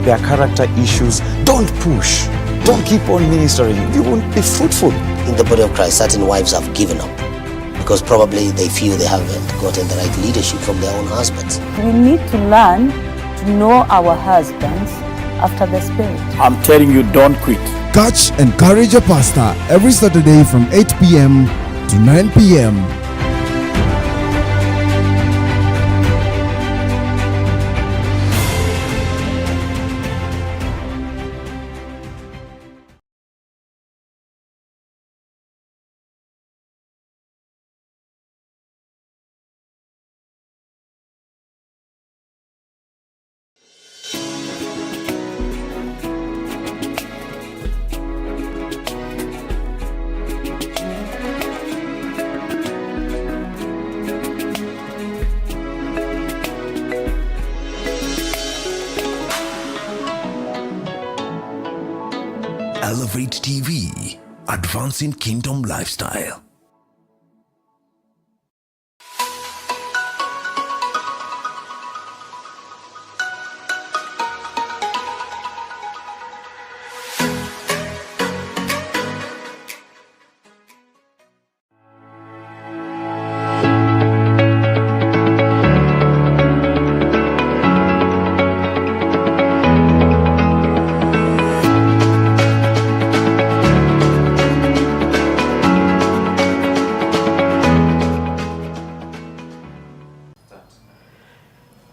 there are character issues, don't push. Don't keep on ministering. You won't be fruitful. In the body of Christ, certain wives have given up because probably they feel they haven't gotten the right leadership from their own husbands. We need to learn to know our husbands after the Spirit. I'm telling you, don't quit. Catch Encourage a Pastor every Saturday from 8 p.m. to 9 p.m. Elevate TV, advancing kingdom lifestyle.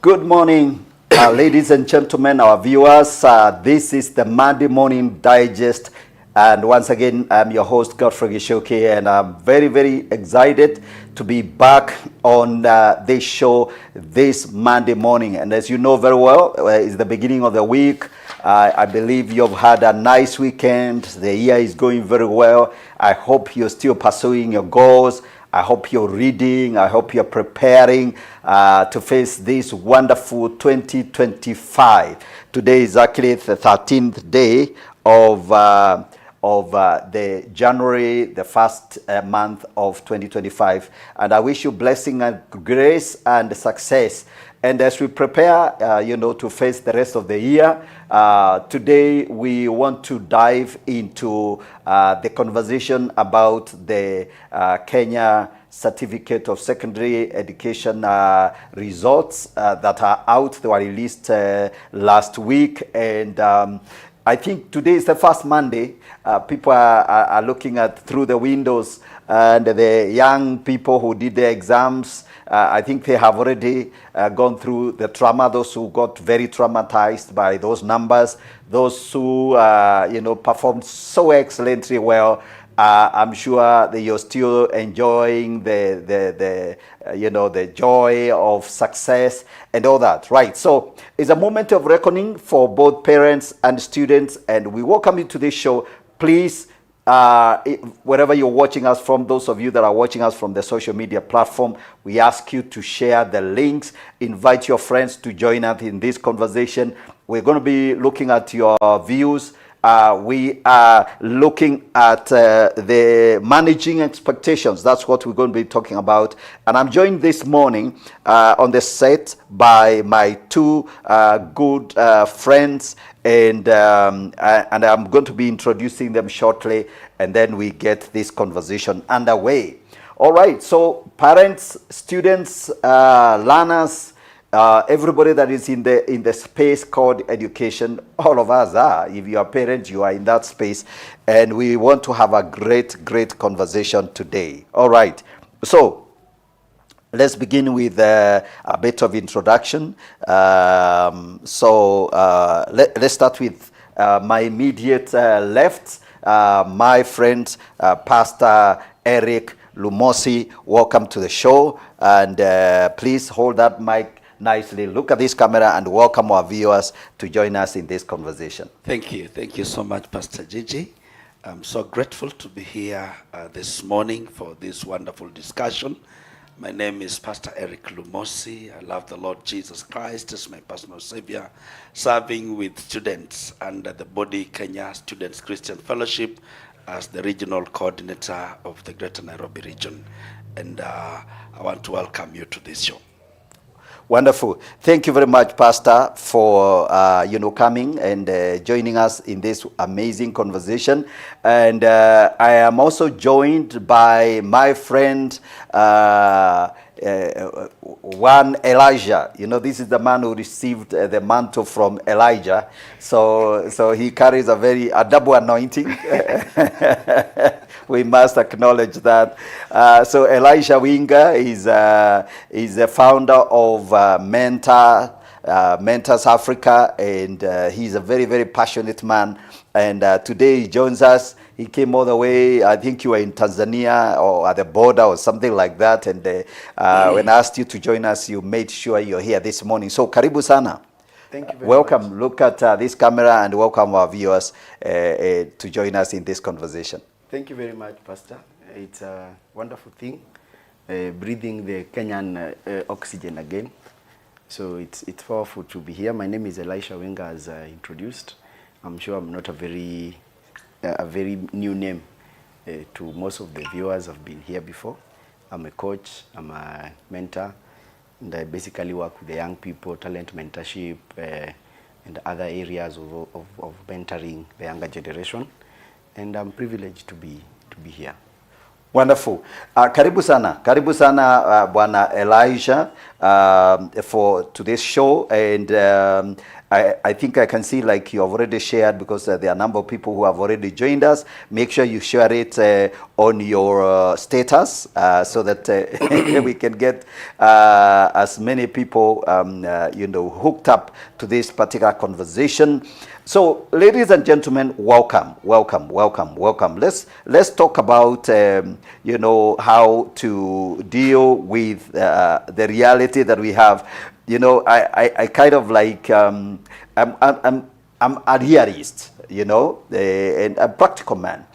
Good morning, ladies and gentlemen, our viewers. This is the Monday Morning Digest. And once again, I'm your host, Godfrey Gichuki, and I'm very, very excited to be back on this show this Monday morning. And as you know very well, it's the beginning of the week. I believe you've had a nice weekend. The year is going very well. I hope you're still pursuing your goals. I hope you're reading. I hope you're preparing to face this wonderful 2025. Today is actually the 13th day of the January, the first month of 2025. And I wish you blessing and grace and success. And as we prepare, to face the rest of the year, today we want to dive into the conversation about the Kenya Certificate of Secondary Education results that are out. They were released last week. And I think today is the first Monday. People are looking at through the windows, and the young people who did the exams, I think they have already gone through the trauma. Those who got very traumatized by those numbers, those who performed so excellently well. I'm sure that you're still enjoying the joy of success and all that, right? So it's a moment of reckoning for both parents and students, and we welcome you to this show. Please, wherever you're watching us from, those of you that are watching us from the social media platform, we ask you to share the links, invite your friends to join us in this conversation. We're going to be looking at your views. We are looking at the managing expectations. That's what we're going to be talking about. And I'm joined this morning on the set by my two good friends, and I'm going to be introducing them shortly, and then we get this conversation underway. All right, so parents, students, learners, everybody that is in the space called education, all of us are. If you are parents, you are in that space, and we want to have a great conversation today. All right, so let's begin with a bit of introduction. Let's start with my immediate left, my friend, Pastor Eric Lumosi. Welcome to the show, and please hold that mic nicely. Look at this camera and welcome our viewers to join us in this conversation. Thank you so much, Pastor Gigi. I'm so grateful to be here this morning for this wonderful discussion. My name is Pastor Eric Lumosi. I love the Lord Jesus Christ as my personal Savior, serving with students under the Body Kenya Students Christian Fellowship as the regional coordinator of the Greater Nairobi region. And I want to welcome you to this show. Wonderful. Thank you very much, Pastor, for coming and joining us in this amazing conversation. And I am also joined by my friend one Elijah. This is the man who received the mantle from Elijah. So he carries a double anointing. We must acknowledge that. So Elisha Winga is the founder of Mentors Africa, and he's a very, very passionate man. And today he joins us. He came all the way, I think you were in Tanzania or at the border or something like that. And when I asked you to join us, you made sure you're here this morning. So karibu sana. Thank you very welcome. much. Look at this camera and welcome our viewers to join us in this conversation. Thank you very much, Pastor. It's a wonderful thing, breathing the Kenyan oxygen again. So it's powerful to be here. My name is Elisha Winga, as introduced. I'm sure I'm not a very new name to most of the viewers. I've been here before. I'm a coach, I'm a mentor, and I basically work with the young people, talent mentorship, and other areas of mentoring the younger generation. And I'm privileged to be here. Wonderful. Karibu sana Bwana Elisha for today's show, and I think I can see like you have already shared, because there are a number of people who have already joined us. Make sure you share it on your status so that we can get as many people hooked up to this particular conversation. So, ladies and gentlemen, welcome. Let's talk about how to deal with the reality that we have. I kind of like I'm a realist, and a practical man.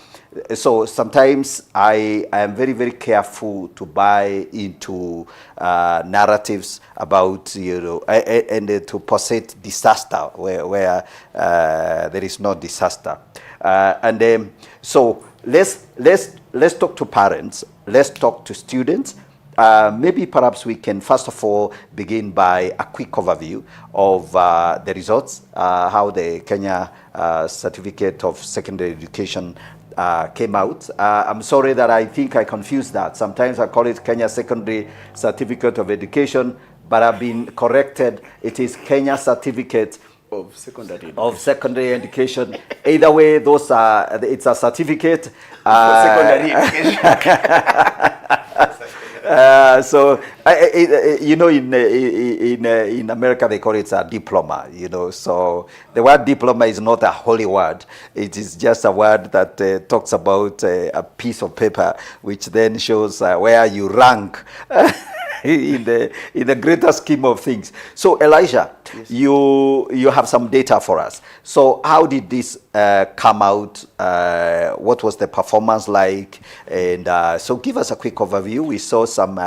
So sometimes I am very, very careful to buy into narratives about, and to posit disaster where there is no disaster. So let's talk to parents. Let's talk to students. Maybe perhaps we can first of all begin by a quick overview of the results, how the Kenya Certificate of Secondary Education came out. I'm sorry that I think I confused that. Sometimes I call it Kenya Secondary Certificate of Education, but I've been corrected. It is Kenya Certificate of Secondary Education. Either way, it's a certificate. Secondary education. In America they call it a diploma, so the word diploma is not a holy word. It is just a word that talks about a piece of paper, which then shows where you rank in the greater scheme of things. So Elisha, yes, you have some data for us. So how did this come out? What was the performance like? And so give us a quick overview. We saw some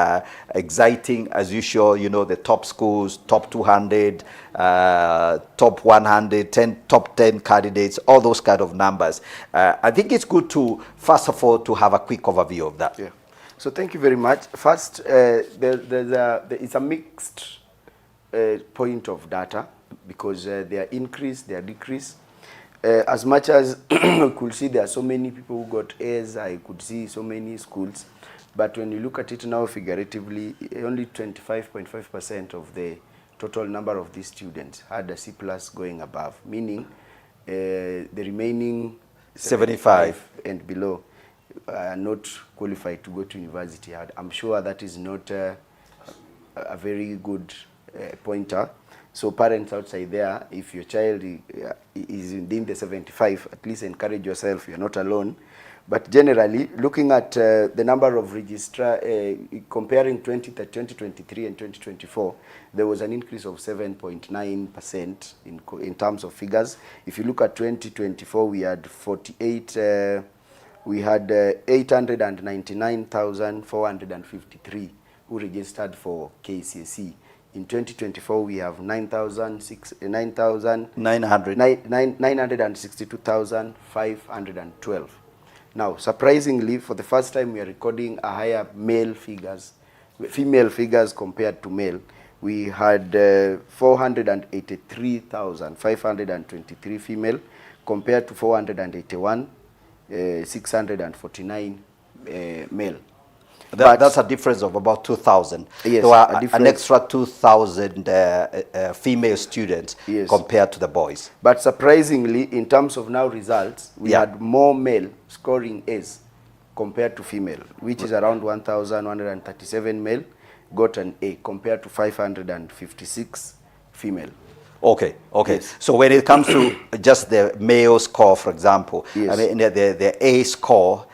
exciting, as usual, the top schools, top 200, top 100, top 10 candidates, all those kind of numbers. I think it's good to, first of all, to have a quick overview of that. Yeah. So thank you very much. First, it's a mixed point of data, because there are increase, there are decrease. As much as you could see there are so many people who got A's, I could see so many schools. But when you look at it now figuratively, only 25.5% of the total number of these students had a C+ going above, meaning the remaining 75 and below are not qualified to go to university. I'm sure that is not a very good pointer. So parents outside there, if your child is within the 75, at least encourage yourself, you're not alone. But generally, looking at the number of comparing 2023 and 2024, there was an increase of 7.9% in terms of figures. If you look at 2024, we had 899,453 who registered for KCSE. In 2024, we have 962,512. Now, surprisingly, for the first time, we are recording a higher female figures compared to male. we had 483,523 female compared to 481,649 male. That's a difference of about 2,000. Yes, there were a an difference. extra 2,000 female students Yes. compared to the boys. But surprisingly, in terms of now results, we Yeah. had more male scoring A's compared to female, which is around 1,137 male got an A compared to 556 female. Okay, okay. Yes. So when it comes to just the male score, for example, Yes. I mean the A score,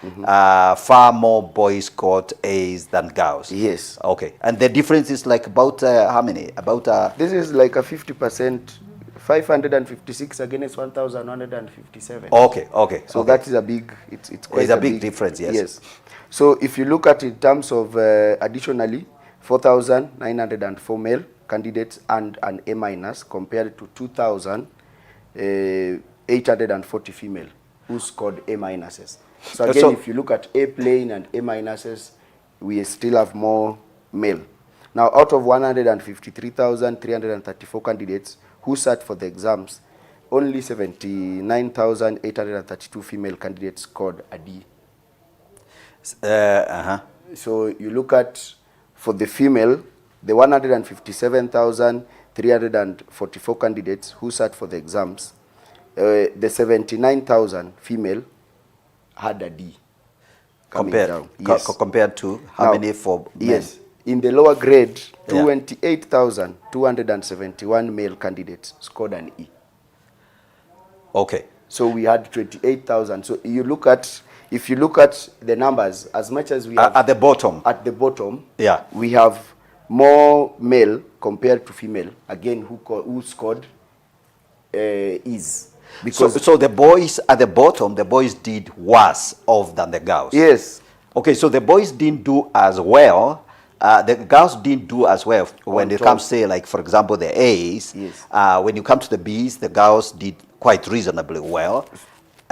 far more boys got A's than girls. Yes. Okay, and the difference is like about how many? About This is like a 50%, 556 against 1,157. okay, okay. So okay. that is a big, it's quite It's a big difference, yes. Yes. So if you look at in terms of additionally, 4,904 male candidates and an A minus compared to 2,840 female who scored A minuses. So again, So- if you look at A plain and A minuses, we still have more male. Now, out of 153,334 candidates who sat for the exams, only 79,832 female candidates scored a D. So you look at, for the female, the 157,344 candidates who sat for the exams, the 79,000 female had a D. Coming down. Yes. Compared to how Now, many for men? Yes. In the lower grade, Yeah. 28,271 male candidates scored an E. Okay. So we had 28,000. So you look at, if you look at the numbers, as much as we have At the bottom. at the bottom, Yeah. we have more male compared to female, again, who scored E's. Because So the boys at the bottom, the boys did worse off than the girls. yes, Okay, so the boys didn't do as well. The girls didn't do as well when it top. comes, say, like, for example, the A's. Yes. When you come to the B's, the girls did quite reasonably well.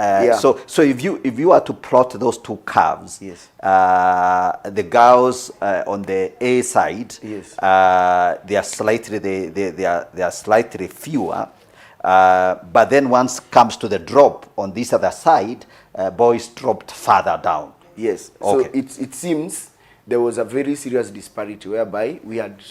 Yeah. So if you are to plot those two curves, Yes. the girls on the A side, Yes. they are slightly fewer. But then once comes to the drop on this other side, boys dropped further down. yes. Okay. So it seems there was a very serious disparity whereby we had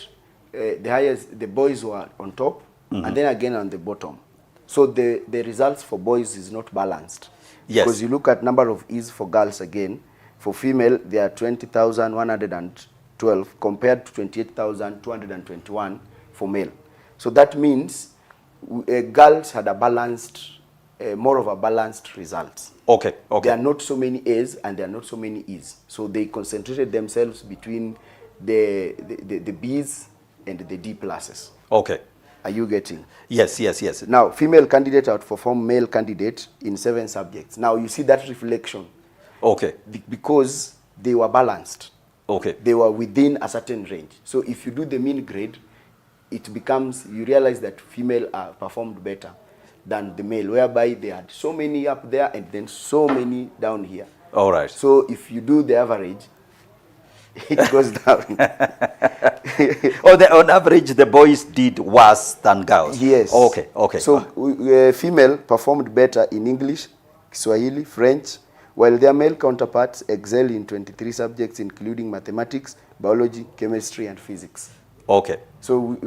the highest, the boys were on top, and then again on the bottom. So the results for boys is not balanced. Yes. Because you look at number of E's for girls again, for female, they are 20,112 compared to 28,221 for male. So that means girls had a balanced, more of a balanced result. Okay, okay. There are not so many A's and there are not so many E's. So they concentrated themselves between the B's and the D pluses. Okay. Are you getting? Yes, yes, yes. Now, female candidate outperformed male candidate in 7 subjects. Now, you see that reflection Okay, because they were balanced. okay. They were within a certain range. So if you do the mean grade, it becomes, you realize that female performed better than the male, whereby they had so many up there and then so many down here. All right. So if you do the average, it goes down. On average, the boys did worse than girls. Yes. Okay, okay. So female performed better in English, Swahili, French, while their male counterparts excel in 23 subjects, including mathematics, biology, chemistry, and physics. Okay. So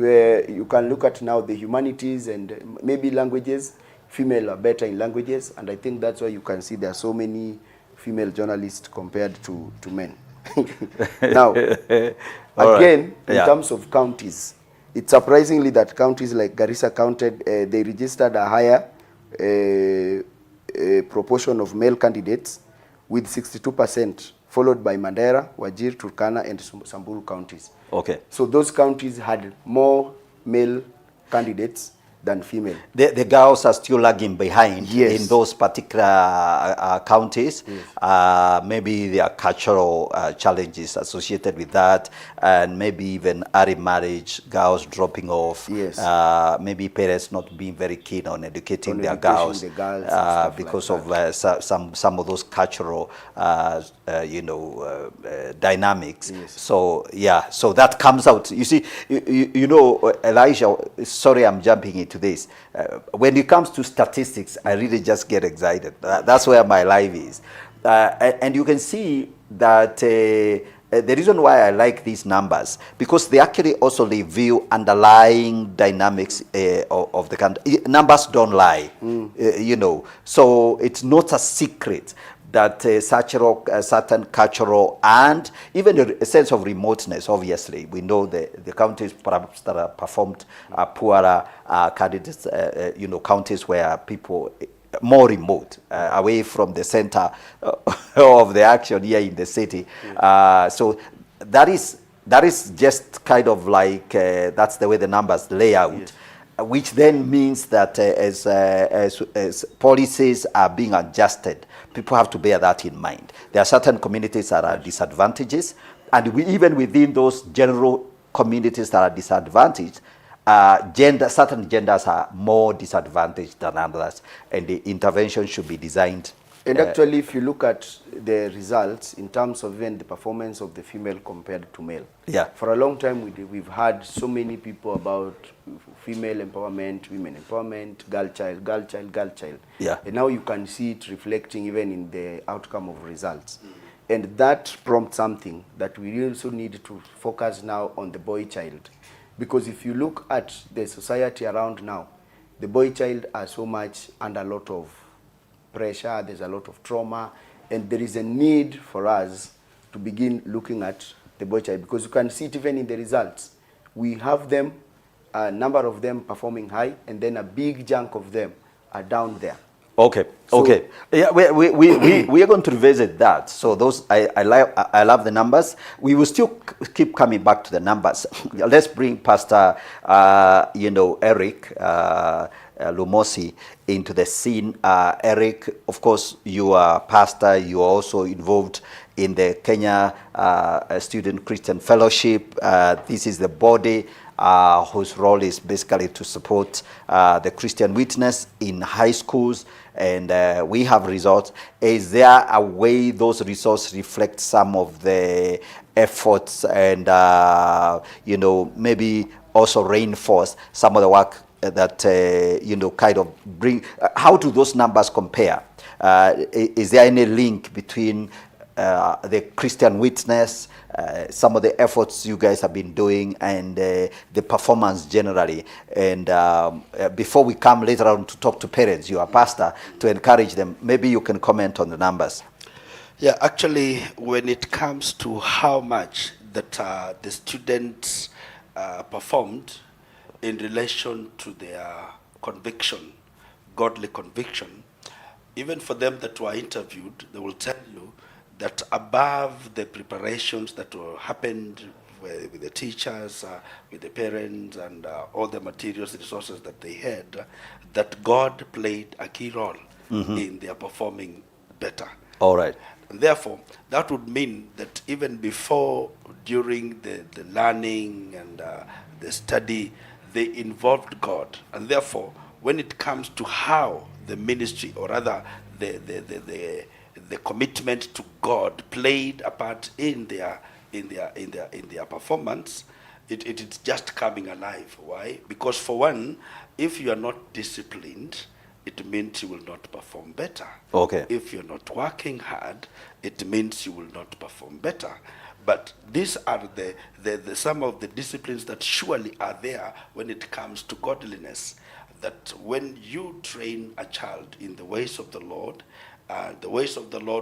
you can look at now the humanities and maybe languages. Female are better in languages, and I think that's why you can see there are so many female journalists compared to men. Now, again, in terms of counties, it's surprisingly that counties like Garissa counted, they registered a higher proportion of male candidates with 62%, followed by Mandera, Wajir, Turkana, and Samburu counties. Okay. So those counties had more male candidates than female. The girls are still lagging behind Yes. in those particular counties. Maybe there are cultural challenges associated with that, and maybe even early marriage, girls dropping off. Yes. Maybe parents not being very keen on educating On their educating girls, the girls and stuff because like of some of those cultural, dynamics. Yes. So yeah, so that comes out. You see, you know, Elisha. Sorry, I'm jumping into this. When it comes to statistics, I really just get excited. That's where my life is, and you can see that. The reason why I like these numbers, because they actually also reveal underlying dynamics of the country. Numbers don't lie, so it's not a secret that certain cultural and even a sense of remoteness. Obviously, we know the counties perhaps that are performed poorer candidates, counties where people more remote, away from the center of the action here in the city. So that is just kind of like that's the way the numbers lay out. Yes. Which then means that as policies are being adjusted, people have to bear that in mind. There are certain communities that are disadvantages, and even within those general communities that are disadvantaged, certain genders are more disadvantaged than others, and the intervention should be designed. And actually, if you look at the results in terms of even the performance of the female compared to male, for a long time we've had so many people about female empowerment, women empowerment, girl child, girl child, girl child. And now you can see it reflecting even in the outcome of results. And that prompts something that we also need to focus now on the boy child. Because if you look at the society around now, the boy child are so much under a lot of pressure, there's a lot of trauma, and there is a need for us to begin looking at the boy child, because you can see it even in the results. We have them, a number of them performing high, and then a big chunk of them are down there. Okay. So, okay. Yeah, we are going to revisit that. So those I love the numbers. We will still keep coming back to the numbers. Let's bring Pastor Eric Lumosi into the scene. Eric, of course, you are pastor. You are also involved in the Kenya Student Christian Fellowship. This is the body whose role is basically to support the Christian witness in high schools, and we have results. Is there a way those results reflect some of the efforts and maybe also reinforce some of the work that kind of bring? How do those numbers compare? Is there any link between the Christian witness, some of the efforts you guys have been doing, and the performance generally? And before we come later on to talk to parents, you are pastor, to encourage them, maybe you can comment on the numbers. Yeah, actually, when it comes to how much that the students performed in relation to their conviction, godly conviction, even for them that were interviewed, they will tell you that above the preparations that happened with the teachers, with the parents, and all the materials, resources that they had, that God played a key role in their performing better. All right. And therefore, that would mean that even before, during the learning and the study, they involved God. And therefore, when it comes to how the ministry, or rather the commitment to God played a part in their performance, it's just coming alive. Why? Because for one, if you are not disciplined, it means you will not perform better. Okay. If you're not working hard, it means you will not perform better. But these are the some of the disciplines that surely are there when it comes to godliness. That when you train a child in the ways of the Lord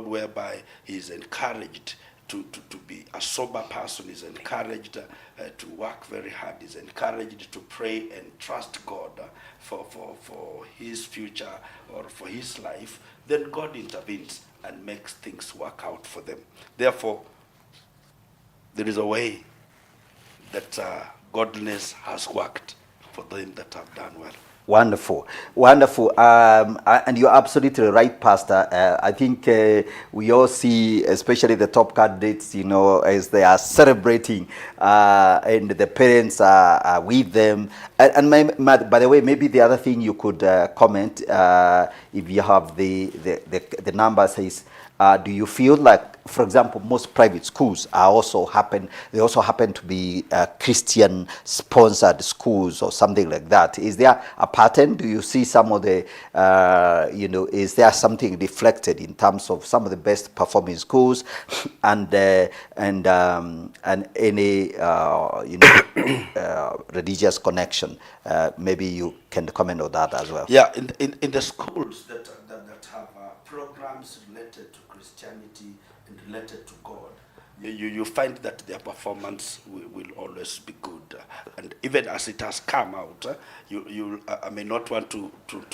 whereby he is encouraged to be a sober person, is encouraged to work very hard, is encouraged to pray and trust God for his future or for his life, then God intervenes and makes things work out for them. Therefore, there is a way that godliness has worked for them that have done well. Wonderful, wonderful. And you're absolutely right, Pastor. I think we all see, especially the top candidates, you know, as they are celebrating, and the parents are with them. And by the way, maybe the other thing you could comment, if you have the numbers, is do you feel like, for example, most private schools are also happen to be Christian-sponsored schools or something like that? Is there a pattern? Do you see some of the, is there something reflected in terms of some of the best performing schools and any religious connection? Maybe you can comment on that as well. Yeah, in the schools that have programs related to Christianity and related to God, you find that their performance will always be good. And even as it has come out, I may not want to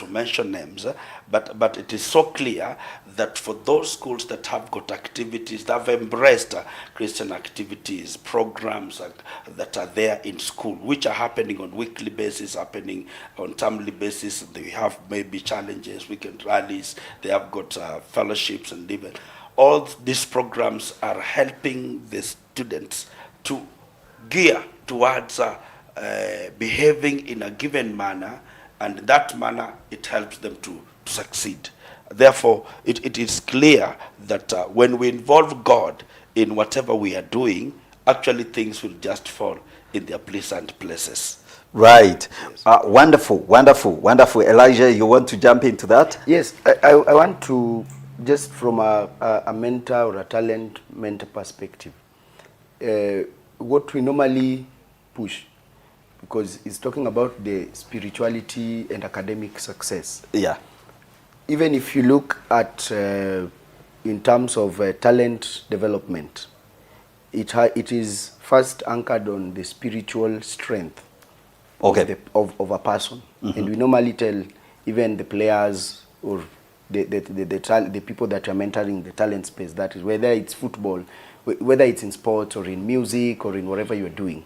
mention names, but it is so clear that for those schools that have got activities, that have embraced Christian activities, programs that are there in school, which are happening on weekly basis, happening on timely basis. They have maybe challenges, weekend rallies, they have got fellowships, and even all these programs are helping the students to gear towards behaving in a given manner, and that manner, it helps them to succeed. Therefore, it is clear that when we involve God in whatever we are doing, actually things will just fall in their pleasant places. Right. Yes. Wonderful, wonderful, wonderful. Elijah, you want to jump into that? Yes, I want to, just from a mentor or a talent mentor perspective, what we normally push, because it's talking about the spirituality and academic success. Yeah. Even if you look at in terms of talent development, it is first anchored on the spiritual strength of a person. Mm-hmm. And we normally tell even the players or the people that are mentoring the talent space, that is whether it's football, whether it's in sports or in music or in whatever you're doing.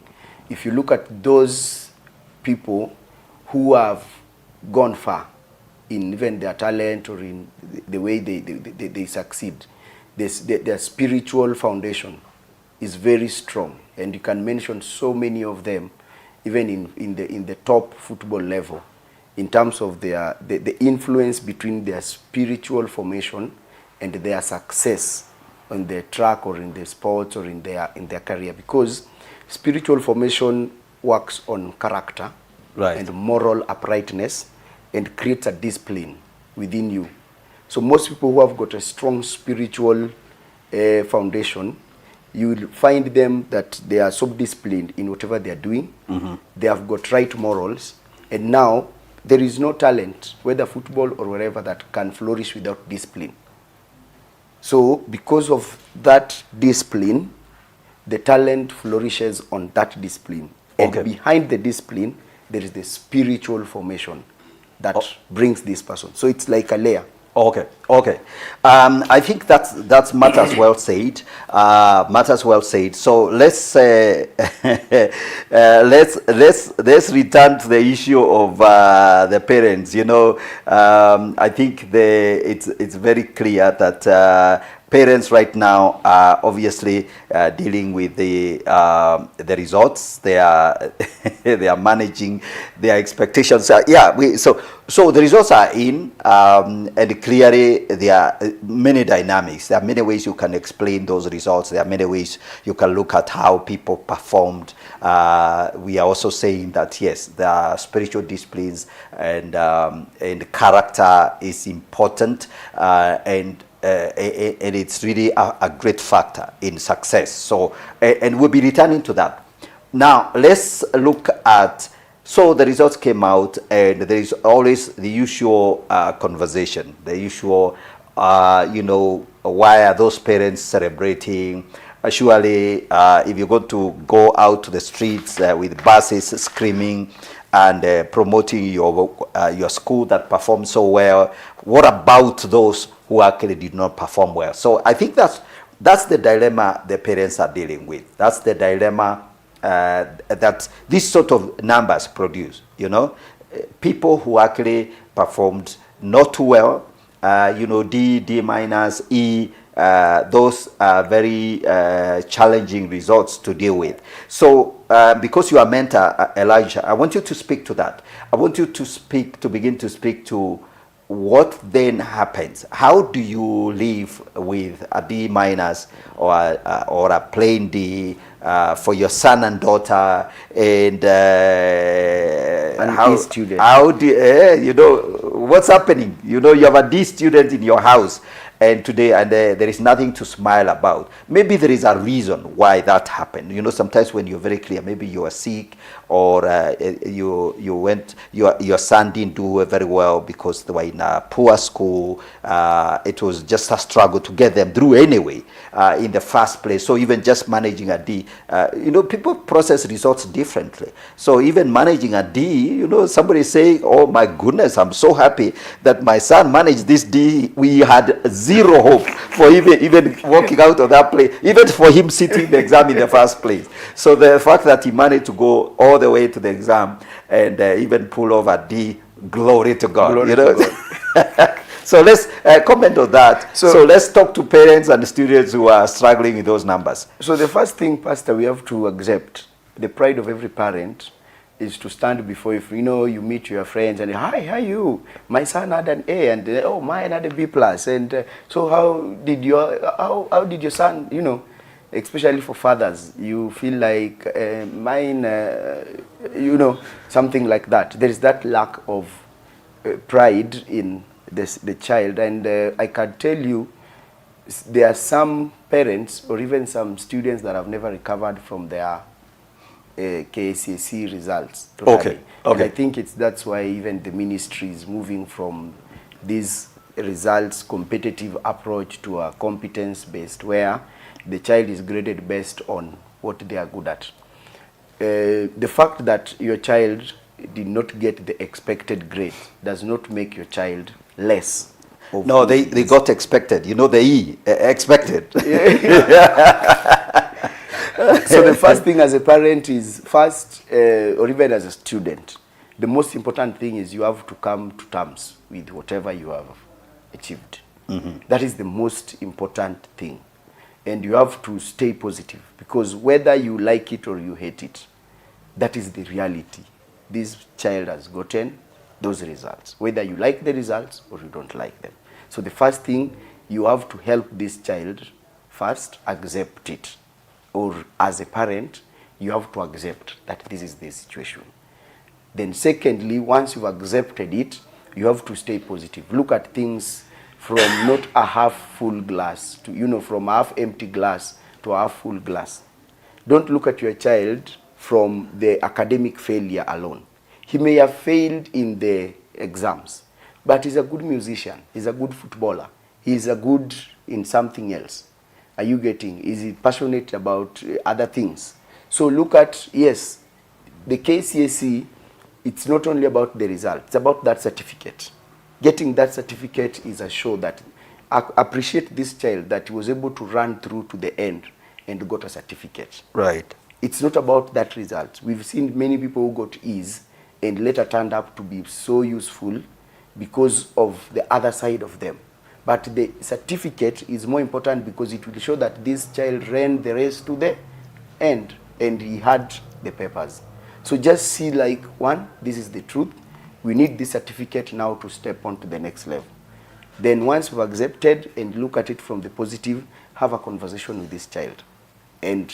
If you look at those people who have gone far in even their talent or in the way they succeed, their spiritual foundation is very strong, and you can mention so many of them, even in the top football level, in terms of the influence between their spiritual formation and their success on the track or in the sports or in their career, because spiritual formation works on character, right, and moral uprightness, and creates a discipline within you. So most people who have got a strong spiritual foundation, you will find them that they are so disciplined in whatever they are doing. Mm-hmm. They have got right morals, and now there is no talent, whether football or wherever, that can flourish without discipline. So because of that discipline, the talent flourishes on that discipline. Okay. And behind the discipline, there is the spiritual formation that brings this person. So it's like a layer. Okay. I think that's matters well said. Matters well said. So let's let's return to the issue of the parents. You know, I think it's very clear that parents right now are obviously dealing with the results. They are they are managing their expectations. So the results are in, and clearly there are many dynamics. There are many ways you can explain those results. There are many ways you can look at how people performed. We are also saying that yes, there are spiritual disciplines and character is important, and it's really a great factor in success. So, and we'll be returning to that. Now, let's look at, so the results came out, and there is always the usual conversation, the usual, why are those parents celebrating? Surely, if you're going to go out to the streets with buses screaming and promoting your school that performed so well, what about those who actually did not perform well? So I think that's the dilemma the parents are dealing with. That's the dilemma that these sort of numbers produce. You know, people who actually performed not well, D minus, E, those are very challenging results to deal with. So because you are mentor, Elijah, I want you to speak to that. I want you to begin to speak to what then happens. How do you live with a D minus or a plain D for your son and daughter, and D student? How do what's happening? You have a D student in your house, and today, there is nothing to smile about. Maybe there is a reason why that happened. Sometimes when you're very clear, maybe you are sick, or your son didn't do very well because they were in a poor school. It was just a struggle to get them through anyway in the first place. So even just managing a D, people process results differently. So even managing a D, somebody saying, "Oh my goodness, I'm so happy that my son managed this D." We had zero hope for even walking out of that place, even for him sitting the exam in the first place. So the fact that he managed to go all the way to the exam and even pull over D, glory to God. Glory to God. So let's comment on that. So let's talk to parents and students who are struggling with those numbers. So the first thing, Pastor, we have to accept, the pride of every parent is to stand before you meet your friends and, "Hi, how are you? My son had an A, and oh, mine had a B plus. And so how did your son, especially for fathers, you feel like mine, something like that." There is that lack of pride in the child, and I can tell you, there are some parents or even some students that have never recovered from their KCSE results. Okay. And I think that's why even the ministry is moving from this results competitive approach to a competence based, where the child is graded based on what they are good at. The fact that your child did not get the expected grade does not make your child less. No, they got expected. The E, expected. So the first thing as a parent is or even as a student, the most important thing is you have to come to terms with whatever you have achieved. Mm-hmm. That is the most important thing. And you have to stay positive, because whether you like it or you hate it, that is the reality. This child has gotten those results, whether you like the results or you don't like them. So the first thing, you have to help this child first accept it. Or as a parent, you have to accept that this is the situation. Then secondly, once you've accepted it, you have to stay positive. Look at things from not a half full glass to, from a half empty glass to a half full glass. Don't look at your child from the academic failure alone. He may have failed in the exams, but he's a good musician, he's a good footballer, he's a good in something else. Are you getting? Is he passionate about other things? So look at, yes, the KCSE, it's not only about the result, it's about that certificate. Getting that certificate is a show that I appreciate this child that he was able to run through to the end and got a certificate. Right. It's not about that result. We've seen many people who got E's and later turned up to be so useful because of the other side of them. But the certificate is more important because it will show that this child ran the race to the end and he had the papers. So just see, like, one, this is the truth. We need this certificate now to step on to the next level. Then once we've accepted and look at it from the positive, have a conversation with this child and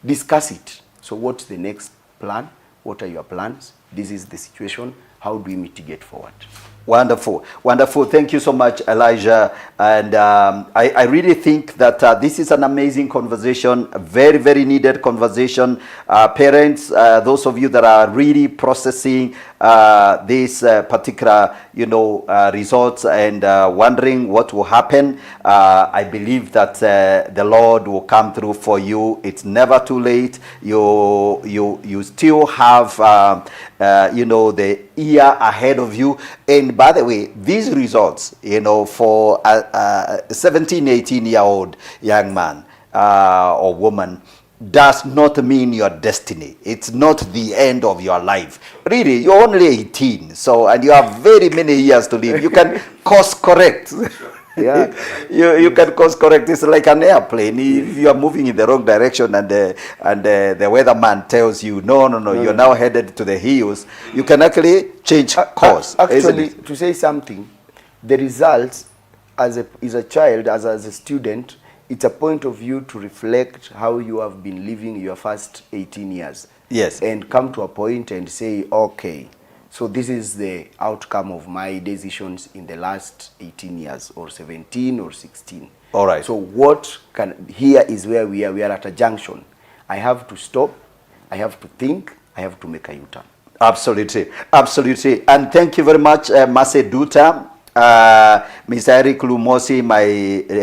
discuss it. So what's the next plan? What are your plans? This is the situation. How do we mitigate forward? Wonderful, wonderful. Thank you so much, Elijah. And I really think that this is an amazing conversation, a very, very needed conversation. Parents, those of you that are really processing this particular, results and wondering what will happen, I believe that the Lord will come through for you. It's never too late. You still have, the year ahead of you. And by the way, these results, for a 17, 18-year-old young man or woman, does not mean your destiny. It's not the end of your life. Really, you're only 18, so, and you have very many years to live. You can course correct. Yeah. you can course correct. It's like an airplane. If you are moving in the wrong direction and the weatherman tells you, no, you're now headed to the hills, you can actually change course. Actually, to say something, the results as a child, as a student, it's a point of view to reflect how you have been living your first 18 years. Yes. And come to a point and say, okay, so this is the outcome of my decisions in the last 18 years, or 17 or 16. All right. So here is where we are. We are at a junction. I have to stop, I have to think, I have to make a U-turn. Absolutely. And thank you very much, Mase Duta. Mr. Eric Lumosi, my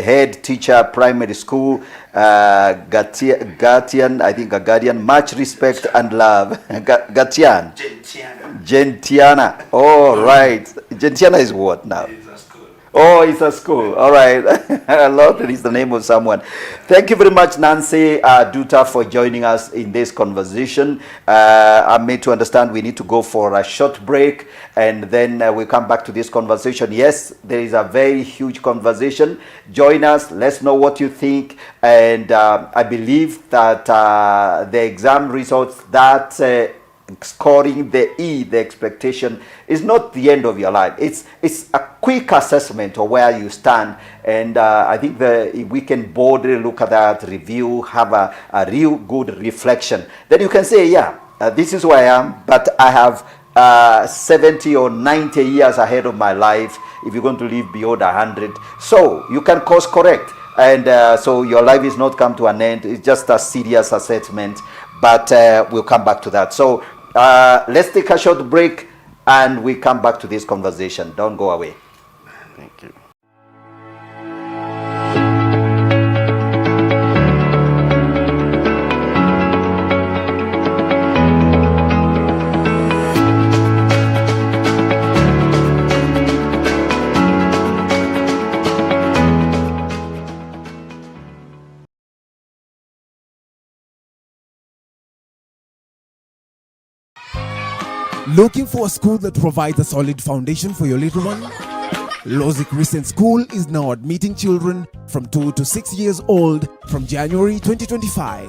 head teacher, primary school, Guardian, I think a guardian, much respect and love. Gentiana. Oh, right. Gentiana is what now? Oh, it's a school. All right. I love it. It's the name of someone. Thank you very much, Nancy Duta, for joining us in this conversation. I'm made to understand we need to go for a short break, and then we'll come back to this conversation. Yes, there is a very huge conversation. Join us. Let's know what you think. And I believe that the exam results, that scoring the expectation, is not the end of your life. It's a quick assessment of where you stand, and I think we can boldly look at that, review, have a real good reflection. Then you can say, yeah, this is where I am, but I have 70 or 90 years ahead of my life if you're going to live beyond 100. So you can course correct, and so your life is not come to an end. It's just a serious assessment, but we'll come back to that. So let's take a short break, and we come back to this conversation. Don't go away. Thank you. Looking for a school that provides a solid foundation for your little one? Lozi Christian School is now admitting children from 2 to 6 years old from January 2025.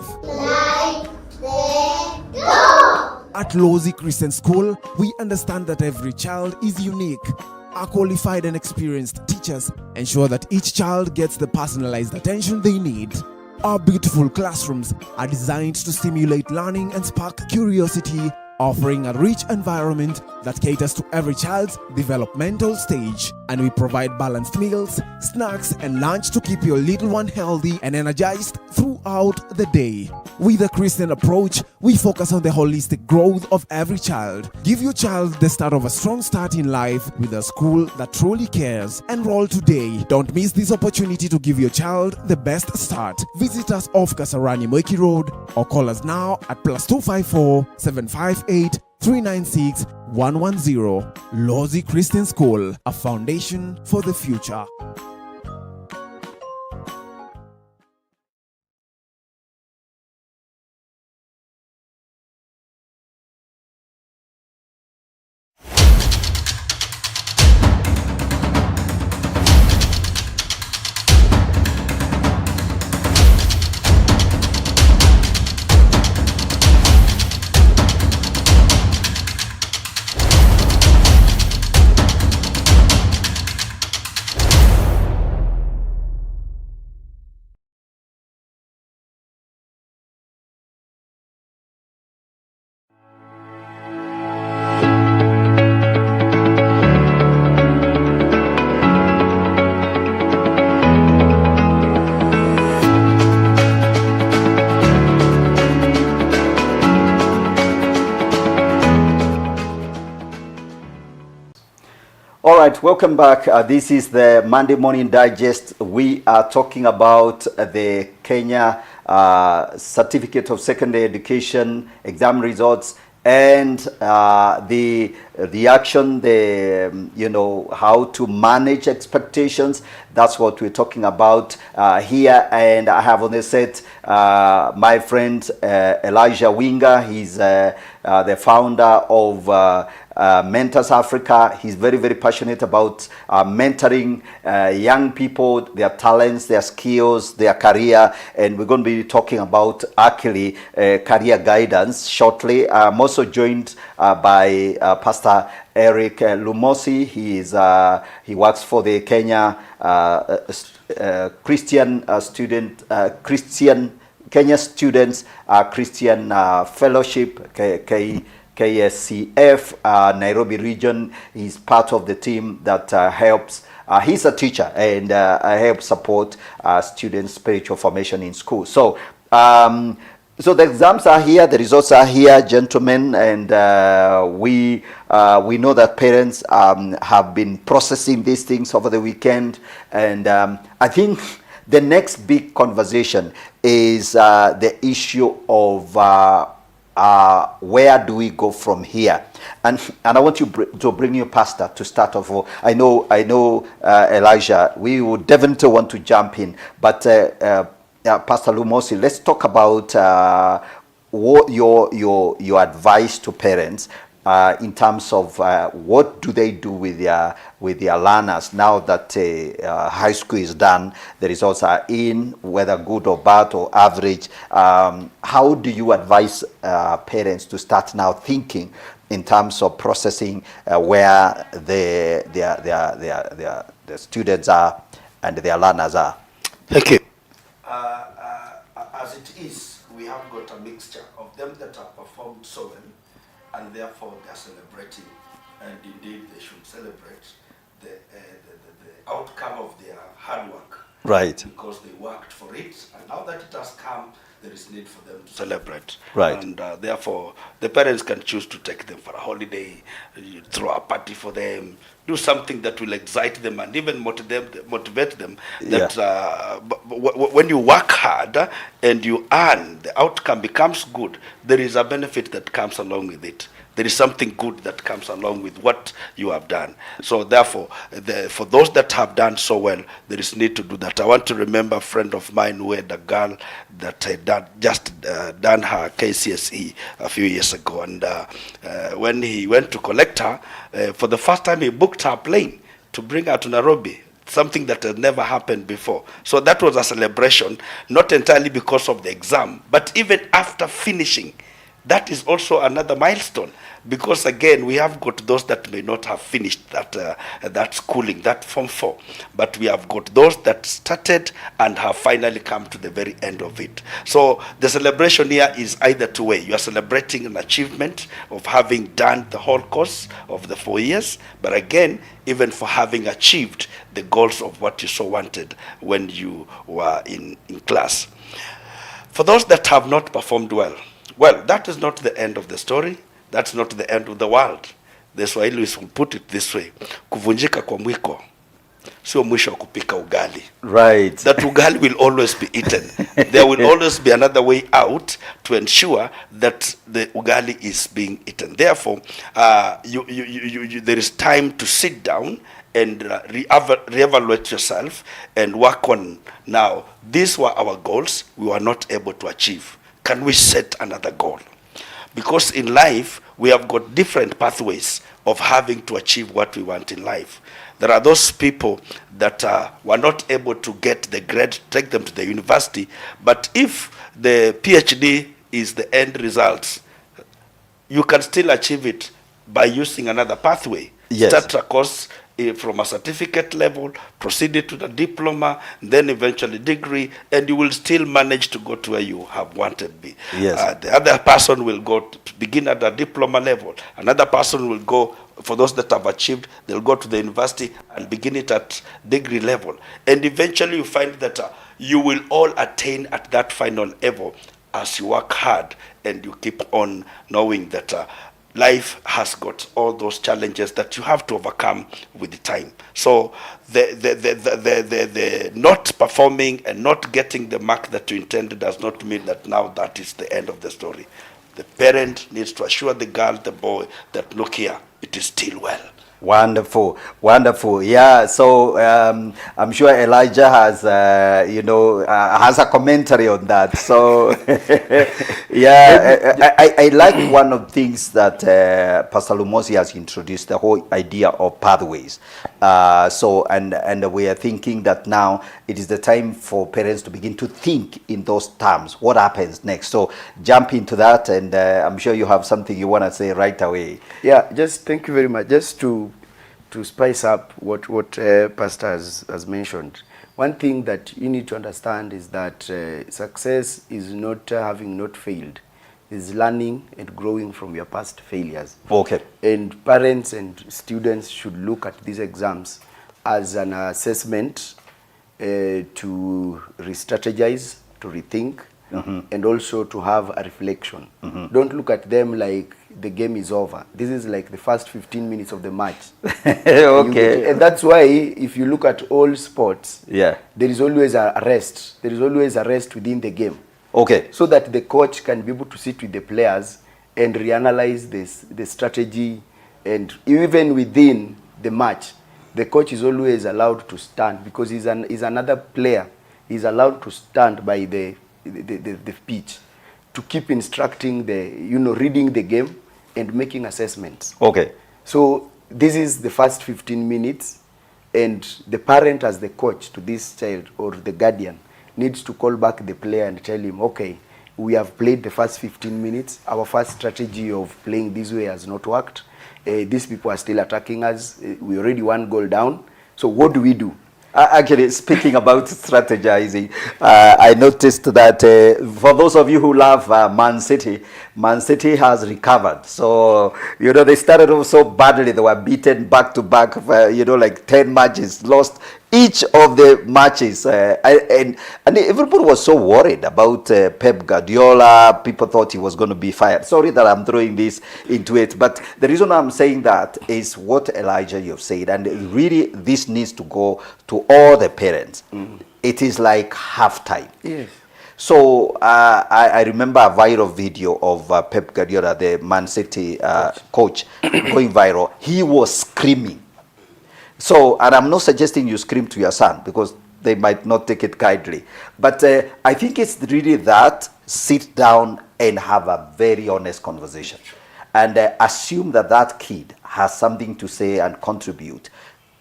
At Lozi Christian School, we understand that every child is unique. Our qualified and experienced teachers ensure that each child gets the personalized attention they need. Our beautiful classrooms are designed to stimulate learning and spark curiosity, offering a rich environment that caters to every child's developmental stage. And we provide balanced meals, snacks, and lunch to keep your little one healthy and energized throughout the day. With a Christian approach, we focus on the holistic growth of every child. Give your child the start of a strong start in life with a school that truly cares. Enroll today. Don't miss this opportunity to give your child the best start. Visit us off Kasarani Moiki Road or call us now at +254 758 396 110. Lozi Christian School, a foundation for the future. All right, welcome back. This is the Monday Morning Digest. We are talking about the Kenya Certificate of Secondary Education exam results, and the action, how to manage expectations. That's what we're talking about here. And I have on the set my friend Elisha Winga. He's the founder of Mentors Africa. He's very, very passionate about mentoring young people, their talents, their skills, their career. And we're going to be talking about actually career guidance shortly. I'm also joined by Pastor Eric Lumosi. He works for the Kenya Christian student Kenya Students Christian Fellowship, KSCF, Nairobi region. He's part of the team that helps. He's a teacher and helps support students' spiritual formation in school. So, so the exams are here, the results are here, gentlemen, and we know that parents have been processing these things over the weekend, and I think the next big conversation is the issue of where do we go from here, and I want you to bring your pastor to start off. I know Elisha, we would definitely want to jump in, but Pastor Lumosi, let's talk about what your advice to parents in terms of what do they do with their learners now that high school is done, the results are in, whether good or bad or average. How do you advise parents to start now thinking in terms of processing where the students are and their learners are? Thank you. As it is, we have got a mixture of them that have performed so well, and therefore they are celebrating, and indeed they should celebrate the outcome of their hard work. Right. Because they worked for it, and now that it has come, there is need for them to celebrate. Right. And therefore, the parents can choose to take them for a holiday, throw a party for them, do something that will excite them and even motivate them. That when you work hard and you earn, the outcome becomes good. There is a benefit that comes along with it. There is something good that comes along with what you have done. So therefore, for those that have done so well, there is need to do that. I want to remember a friend of mine who had a girl that had just done her KCSE a few years ago. And when he went to collect her, for the first time he booked her plane to bring her to Nairobi. Something that had never happened before. So that was a celebration, not entirely because of the exam, but even after finishing. That is also another milestone, because again we have got those that may not have finished that schooling, that Form 4, but we have got those that started and have finally come to the very end of it. So the celebration here is either two way. You are celebrating an achievement of having done the whole course of the 4 years, but again, even for having achieved the goals of what you so wanted when you were in class. For those that have not performed well, that is not the end of the story. That's not the end of the world. The Swahilis will put it this way: kuvunjika kwa mwiko sio mwisho wa kupika ugali. Right. That ugali will always be eaten. There will always be another way out to ensure that the ugali is being eaten. Therefore, there is time to sit down and reevaluate yourself and work on, now, these were our goals, we were not able to achieve. Can we set another goal? Because in life, we have got different pathways of having to achieve what we want in life. There are those people that were not able to get the grade, take them to the university, but if the PhD is the end result, you can still achieve it by using another pathway. Yes. Start a course from a certificate level, proceed it to the diploma, then eventually degree, and you will still manage to go to where you have wanted to be. Yes. The other person will go to begin at the diploma level. Another person will go, for those that have achieved, they'll go to the university and begin it at degree level. And eventually you find that you will all attain at that final level as you work hard and you keep on knowing that life has got all those challenges that you have to overcome with the time. So the not performing and not getting the mark that you intended does not mean that now that is the end of the story. The parent needs to assure the girl, the boy, that look here, it is still well. Wonderful, wonderful. Yeah, so I'm sure Elijah has, has a commentary on that. So, yeah, I like one of the things that Pastor Lumosi has introduced, the whole idea of pathways. And we are thinking that now it is the time for parents to begin to think in those terms. What happens next? So, jump into that, and I'm sure you have something you want to say right away. Yeah, just thank you very much. Just to spice up what Pastor has mentioned, one thing that you need to understand is that success is not having not failed, is learning and growing from your past failures. Okay. And parents and students should look at these exams as an assessment to re-strategize, to rethink, and also to have a reflection. Don't look at them like the game is over. This is like the first 15 minutes of the match. Okay. And that's why if you look at all sports, Yeah. there is always a rest. There is always a rest within the game. Okay. So that the coach can be able to sit with the players and reanalyze the strategy, and even within the match, the coach is always allowed to stand because he's another player. He's allowed to stand by the pitch to keep instructing reading the game and making assessments. Okay. So this is the first 15 minutes, and the parent as the coach to this child or the guardian needs to call back the player and tell him, okay, we have played the first 15 minutes. Our first strategy of playing this way has not worked. These people are still attacking us. We already 1 goal down. So what do we do? Actually, speaking about strategizing, I noticed that for those of you who love Man City has recovered. So, they started off so badly. They were beaten back to back, like 10 matches, lost each of the matches. And everybody was so worried about Pep Guardiola. People thought he was going to be fired. Sorry that I'm throwing this into it. But the reason I'm saying that is what Elijah, you've said. And really, this needs to go to all the parents. It is like halftime. Yes. So I remember a viral video of Pep Guardiola, the Man City coach, going viral. He was screaming. So, and I'm not suggesting you scream to your son because they might not take it kindly. But I think it's really that, sit down and have a very honest conversation. And assume that that kid has something to say and contribute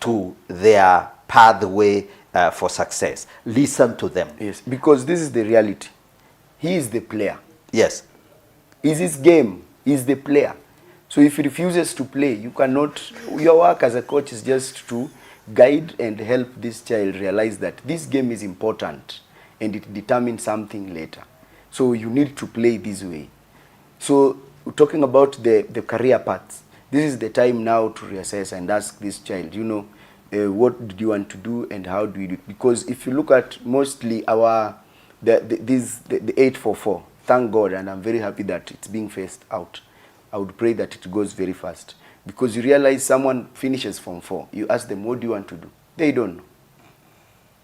to their pathway for success. Listen to them. Yes, because this is the reality. He is the player. Yes. Is his game. He's the player. So if he refuses to play, you cannot, your work as a coach is just to guide and help this child realize that this game is important and it determines something later. So you need to play this way. So talking about the career paths, this is the time now to reassess and ask this child, what do you want to do and how do you do it? Because if you look at mostly the 844, thank God, and I'm very happy that it's being phased out. I would pray that it goes very fast. Because you realize someone finishes Form 4. You ask them, what do you want to do? They don't know.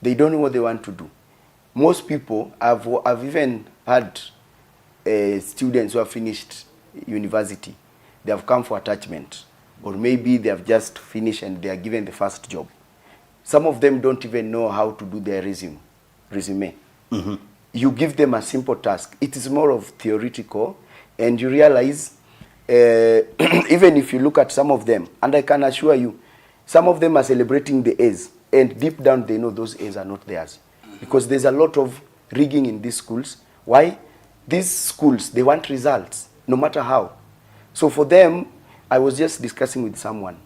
They don't know what they want to do. Most people, I've even had students who have finished university. They have come for attachment. Or maybe they have just finished and they are given the first job. Some of them don't even know how to do their resume. You give them a simple task. It is more of theoretical, and you realize even if you look at some of them, and I can assure you, some of them are celebrating the A's, and deep down they know those A's are not theirs. Because there's a lot of rigging in these schools. Why? These schools, they want results, no matter how. So for them, I was just discussing with someone.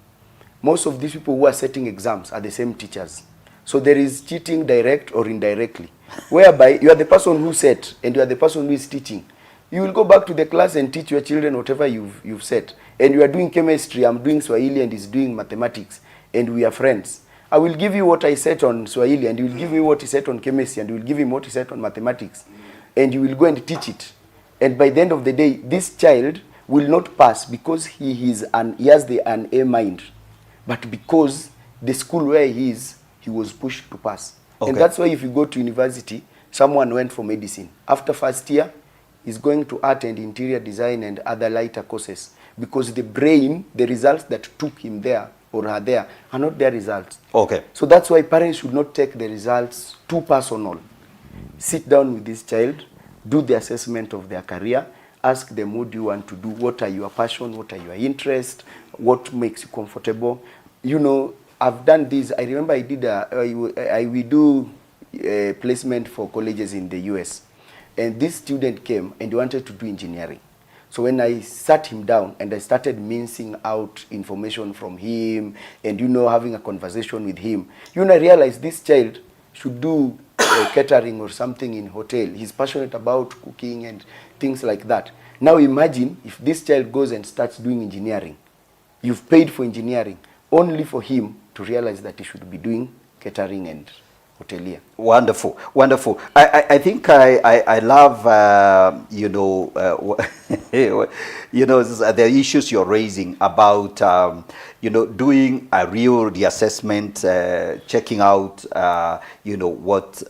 Most of these people who are setting exams are the same teachers. So there is cheating direct or indirectly, whereby you are the person who set and you are the person who is teaching. You will go back to the class and teach your children whatever you've set. And you are doing chemistry, I'm doing Swahili, and he's doing mathematics, and we are friends. I will give you what I set on Swahili, and you will give me what he set on chemistry, and you will give him what he set on mathematics. And you will go and teach it. And by the end of the day, this child will not pass because he has an A mind, but because the school where he is, he was pushed to pass. Okay. And that's why if you go to university, someone went for medicine. After first year, is going to art and interior design and other lighter courses, because the brain, the results that took him there or her there are not their results. Okay. So that's why parents should not take the results too personal. Sit down with this child, do the assessment of their career, ask them what do you want to do, what are your passion, what are your interests, what makes you comfortable. You know, I've done this. I remember I did we do a placement for colleges in the US, and this student came and wanted to do engineering. So when I sat him down and I started mincing out information from him and, you know, having a conversation with him, you know, I realized this child should do catering or something in hotel. He's passionate about cooking and things like that. Now imagine if this child goes and starts doing engineering. You've paid for engineering only for him to realize that he should be doing catering and hotelier. Wonderful, wonderful. I think I love you know you know the issues you're raising about you know, doing a real reassessment, checking out you know what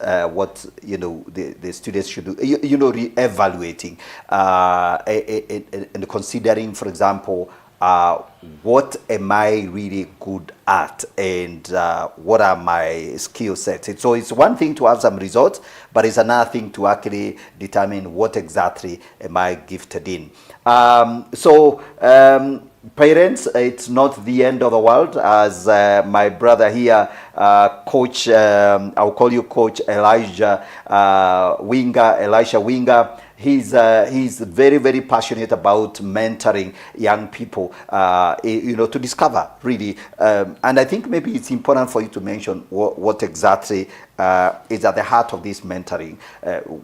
you know the students should do. You know, re-evaluating and considering, for example, what am I really good at, and what are my skill sets. So it's one thing to have some results, but it's another thing to actually determine what exactly am I gifted in. Parents, it's not the end of the world, as my brother here, Coach, I'll call you Coach Elisha Winga. He's very, very passionate about mentoring young people, you know, to discover really. And I think maybe it's important for you to mention what exactly is at the heart of this mentoring.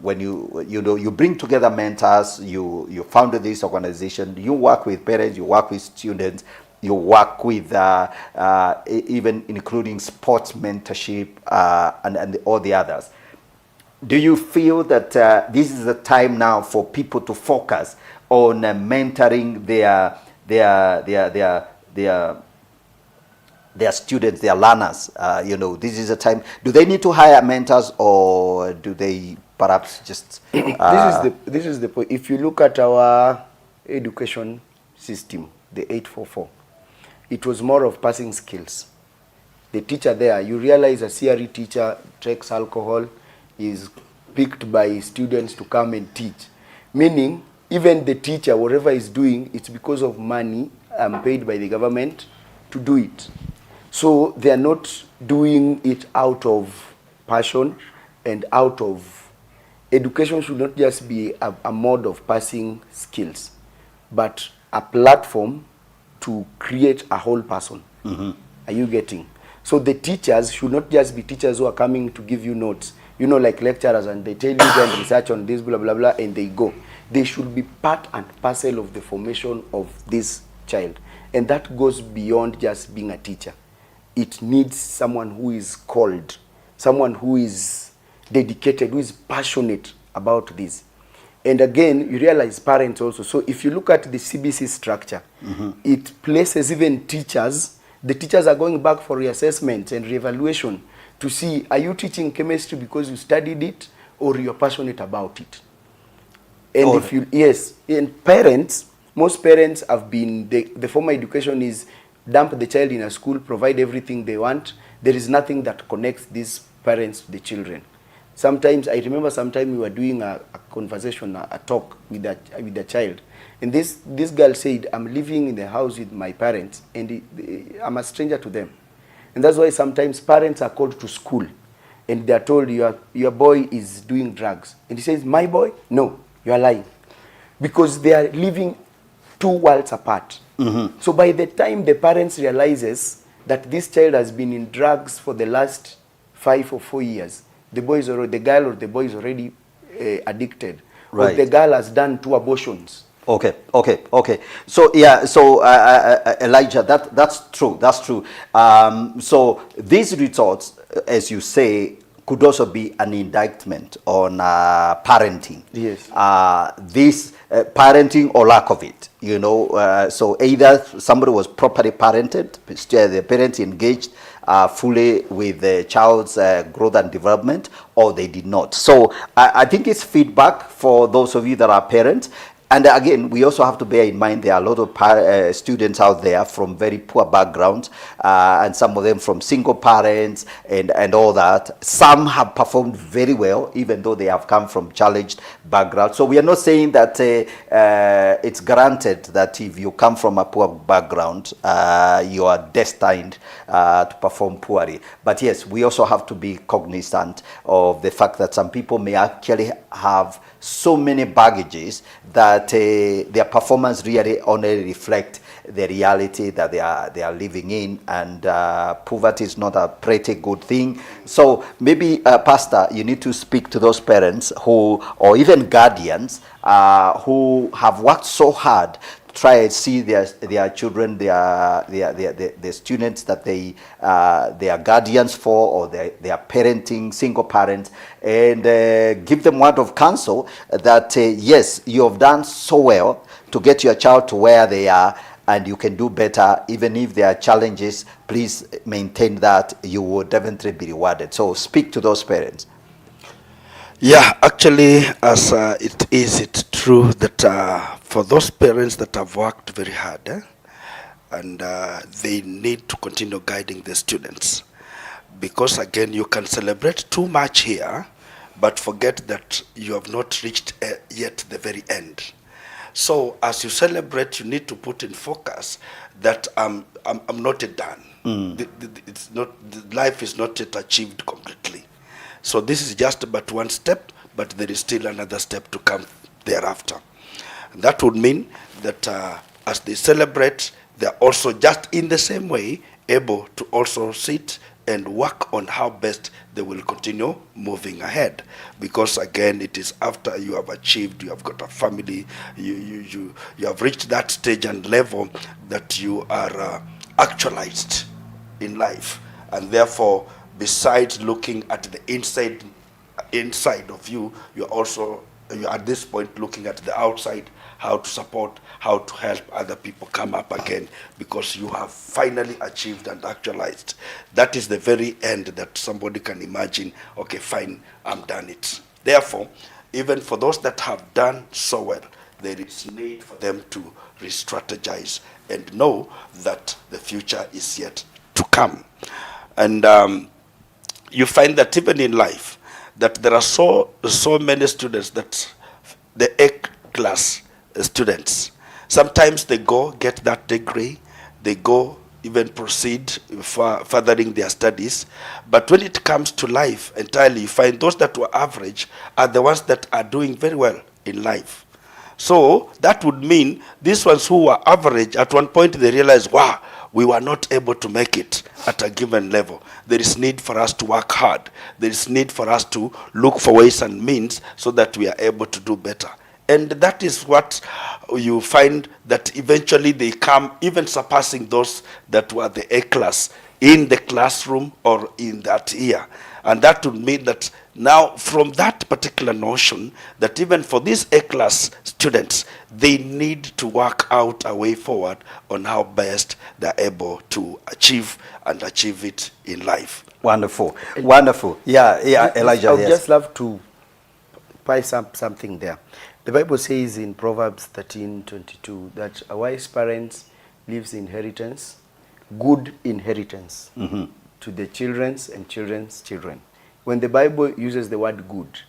When you bring together mentors, you founded this organization, you work with parents, you work with students, you work with even including sports mentorship and all the others. Do you feel that this is the time now for people to focus on mentoring their students, their learners? You know, this is a time. Do they need to hire mentors, or do they perhaps just? This is the point. If you look at our education system, the 844, it was more of passing skills. The teacher there, you realize a CRE teacher takes alcohol, is picked by students to come and teach. Meaning, even the teacher, whatever he's doing, it's because of money paid by the government to do it. So they are not doing it out of passion and out of... Education should not just be a mode of passing skills, but a platform to create a whole person. Mm-hmm. Are you getting? So the teachers should not just be teachers who are coming to give you notes, you know, like lecturers, and they tell you go and research on this, blah, blah, blah, and they go. They should be part and parcel of the formation of this child. And that goes beyond just being a teacher. It needs someone who is called, someone who is dedicated, who is passionate about this. And again, you realize parents also. So if you look at the CBC structure, mm-hmm. it places even teachers. The teachers are going back for reassessment and reevaluation to see, are you teaching chemistry because you studied it, or you're passionate about it? And if you, yes, and parents, most parents have been, the formal education is dump the child in a school, provide everything they want. There is nothing that connects these parents to the children. Sometimes, I remember sometime we were doing a conversation, a talk with a child. And this girl said, I'm living in the house with my parents, and I'm a stranger to them. And that's why sometimes parents are called to school, and they are told, your boy is doing drugs. And he says, my boy? No, you are lying. Because they are living two worlds apart. Mm-hmm. So by the time the parents realizes that this child has been in drugs for the last 5 or 4 years, the girl or the boy is already addicted. Right. Or the girl has done 2 abortions. Okay. So yeah, so Elijah, that's true. So these results, as you say, could also be an indictment on parenting. Yes. This parenting or lack of it, you know. So either somebody was properly parented, the parents engaged fully with the child's growth and development, or they did not. So I think it's feedback for those of you that are parents. And again, we also have to bear in mind there are a lot of students out there from very poor backgrounds, and some of them from single parents and all that. Some have performed very well, even though they have come from challenged backgrounds. So we are not saying that it's granted that if you come from a poor background, you are destined to perform poorly. But yes, we also have to be cognizant of the fact that some people may actually have so many baggages that their performance really only reflect the reality that they are living in, and poverty is not a pretty good thing. So maybe Pastor, you need to speak to those parents who, or even guardians who have worked so hard try and see their children, the students that they are guardians for, or they are parenting, single parents, and give them word of counsel that yes, you have done so well to get your child to where they are, and you can do better. Even if there are challenges, please maintain that. You will definitely be rewarded. So speak to those parents. Yeah, actually, as it's true that for those parents that have worked very hard, and they need to continue guiding the students, because again, you can celebrate too much here, but forget that you have not reached yet the very end. So as you celebrate, you need to put in focus that I'm not yet done. It's not, life is not yet achieved completely. So this is just but one step, but there is still another step to come thereafter. And that would mean that as they celebrate, they are also just in the same way able to also sit and work on how best they will continue moving ahead. Because again, it is after you have achieved, you have got a family, you have reached that stage and level that you are actualized in life. And therefore, besides looking at the inside of you, you're at this point looking at the outside, how to support, how to help other people come up again, because you have finally achieved and actualized. That is the very end that somebody can imagine, okay, fine, I'm done it. Therefore, even for those that have done so well, there is need for them to re-strategize and know that the future is yet to come. And you find that even in life, that there are so many students that the A-class students, sometimes they go get that degree, they go even proceed furthering their studies, but when it comes to life entirely, you find those that were average are the ones that are doing very well in life. So that would mean these ones who were average, at one point they realized, wow, we were not able to make it at a given level. There is need for us to work hard. There is need for us to look for ways and means so that we are able to do better. And that is what you find, that eventually they come even surpassing those that were the A-class in the classroom or in that year. And that would mean that now, from that particular notion, that even for these A-class students, they need to work out a way forward on how best they're able to achieve it in life. Wonderful, wonderful. Yeah, Elijah. I would yes. just love to pipe something there. The Bible says in Proverbs 13:22 that a wise parent leaves inheritance, good inheritance, to the children's and children's children. When the Bible uses the word good,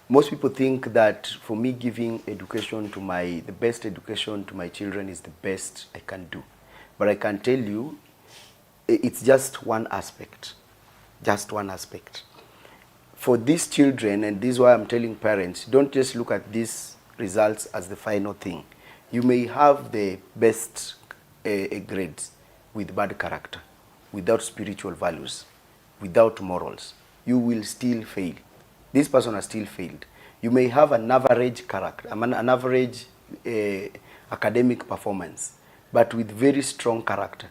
most people think that for me giving education to the best education to my children is the best I can do. But I can tell you, it's just one aspect. Just one aspect. For these children, and this is why I'm telling parents, don't just look at these results as the final thing. You may have the best grades with bad character, without spiritual values, without morals. You will still fail. This person has still failed. You may have an average character, an average academic performance, but with very strong character.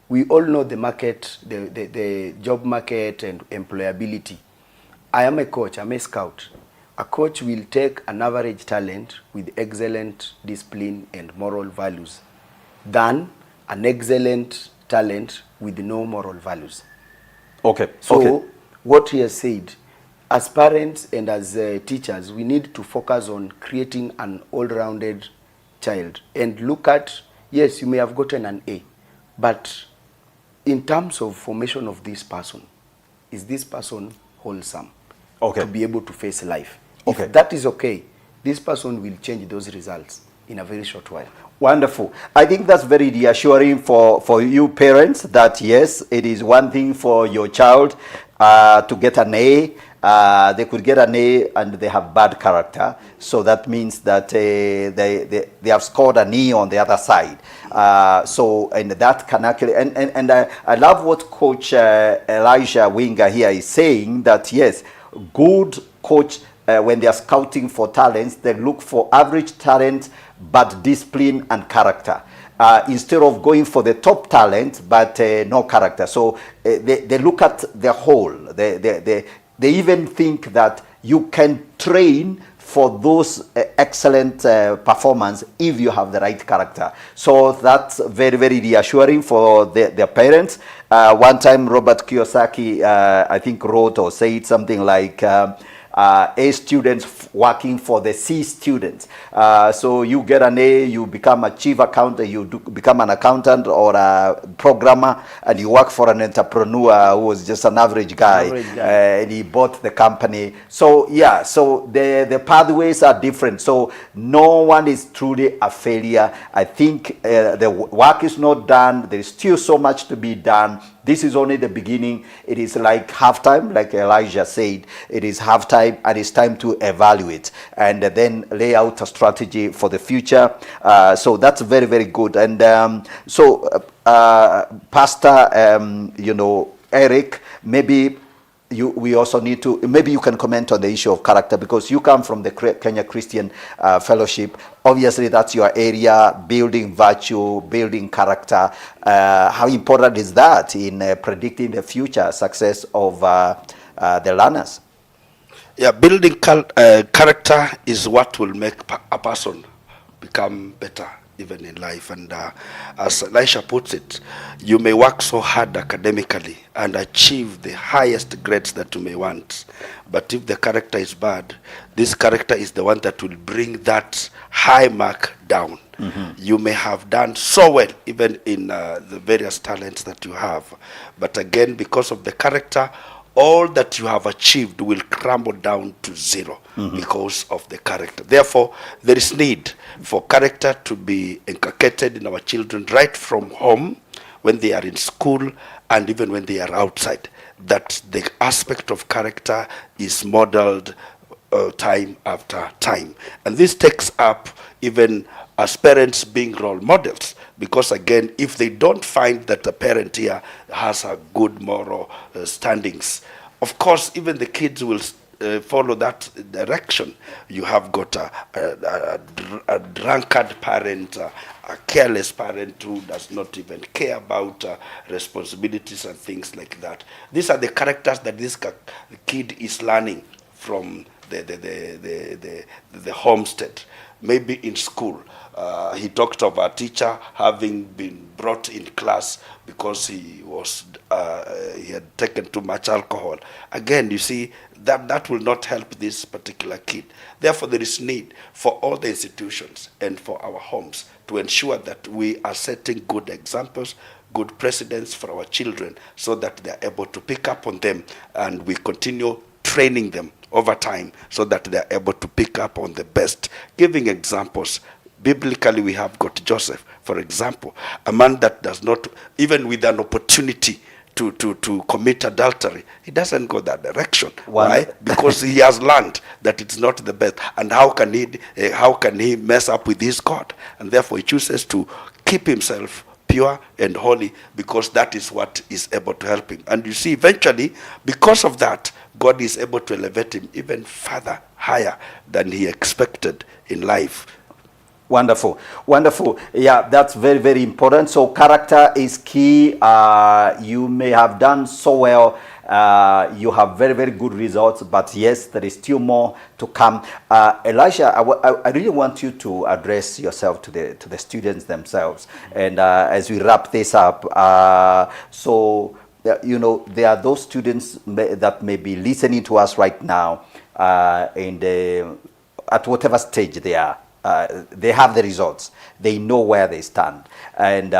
We all know the market, the job market and employability. I am a coach, I'm a scout. A coach will take an average talent with excellent discipline and moral values than an excellent talent with no moral values. Okay. So okay. what he has said, as parents and as teachers, we need to focus on creating an all-rounded child and look at, yes, you may have gotten an A, but in terms of formation of this person, is this person wholesome to be able to face life? If that is okay, this person will change those results in a very short while. Wonderful. I think that's very reassuring for you parents that yes, it is one thing for your child to get an A. They could get an A and they have bad character. So that means that they have scored an E on the other side. So, and that can actually, and I love what Coach Elisha Winga here is saying, that yes, good coach, when they are scouting for talents, they look for average talent, but discipline and character. Instead of going for the top talent, but no character. So they look at the whole. They even think that you can train for those excellent performance if you have the right character. So that's very, very reassuring for their parents. One time Robert Kiyosaki, I think, wrote or said something like, A students working for the C students. So you get an A, you become a chief accountant, you become an accountant or a programmer, and you work for an entrepreneur who was just an average guy. And he bought the company. So yeah, so the pathways are different. So no one is truly a failure. I think the work is not done. There is still so much to be done. This is only the beginning. It is like halftime, like Elijah said. It is halftime, and it's time to evaluate and then lay out a strategy for the future. So that's very, very good. And Pastor, you know, Eric, maybe we also need to, maybe you can comment on the issue of character, because you come from the Kenya Christian Fellowship. Obviously, that's your area, building virtue, building character. How important is that in predicting the future success of the learners? Yeah, building character is what will make a person become better even in life. And as Elisha puts it, you may work so hard academically and achieve the highest grades that you may want, but if the character is bad, this character is the one that will bring that high mark down. You may have done so well even in the various talents that you have, but again, because of the character, all that you have achieved will crumble down to zero because of the character. Therefore, there is need for character to be inculcated in our children right from home, when they are in school, and even when they are outside. That the aspect of character is modeled time after time. And this takes up even as parents being role models, because again, if they don't find that the parent here has a good moral standings, of course, even the kids will follow that direction. You have got a drunkard parent, a careless parent who does not even care about responsibilities and things like that. These are the characters that this kid is learning from the homestead. Maybe in school, he talked of a teacher having been brought in class because he had taken too much alcohol. Again, you see, that will not help this particular kid. Therefore, there is need for all the institutions and for our homes to ensure that we are setting good examples, good precedents for our children, so that they are able to pick up on them, and we continue training them over time so that they are able to pick up on the best. Giving examples, biblically we have got Joseph, for example, a man that does not, even with an opportunity to commit adultery, he doesn't go that direction. Why? Because he has learned that it's not the best, and how can he mess up with his God? And therefore he chooses to keep himself pure and holy, because that is what is able to help him. And you see, eventually, because of that, God is able to elevate him even further, higher than he expected in life. Wonderful, wonderful. Yeah, that's very, very important. So character is key. You may have done so well You have very, very good results, but yes, there is still more to come. Elisha, I really want you to address yourself to the students themselves. And as we wrap this up, you know, there are those students that may be listening to us right now, and at whatever stage they are. They have the results. They know where they stand. And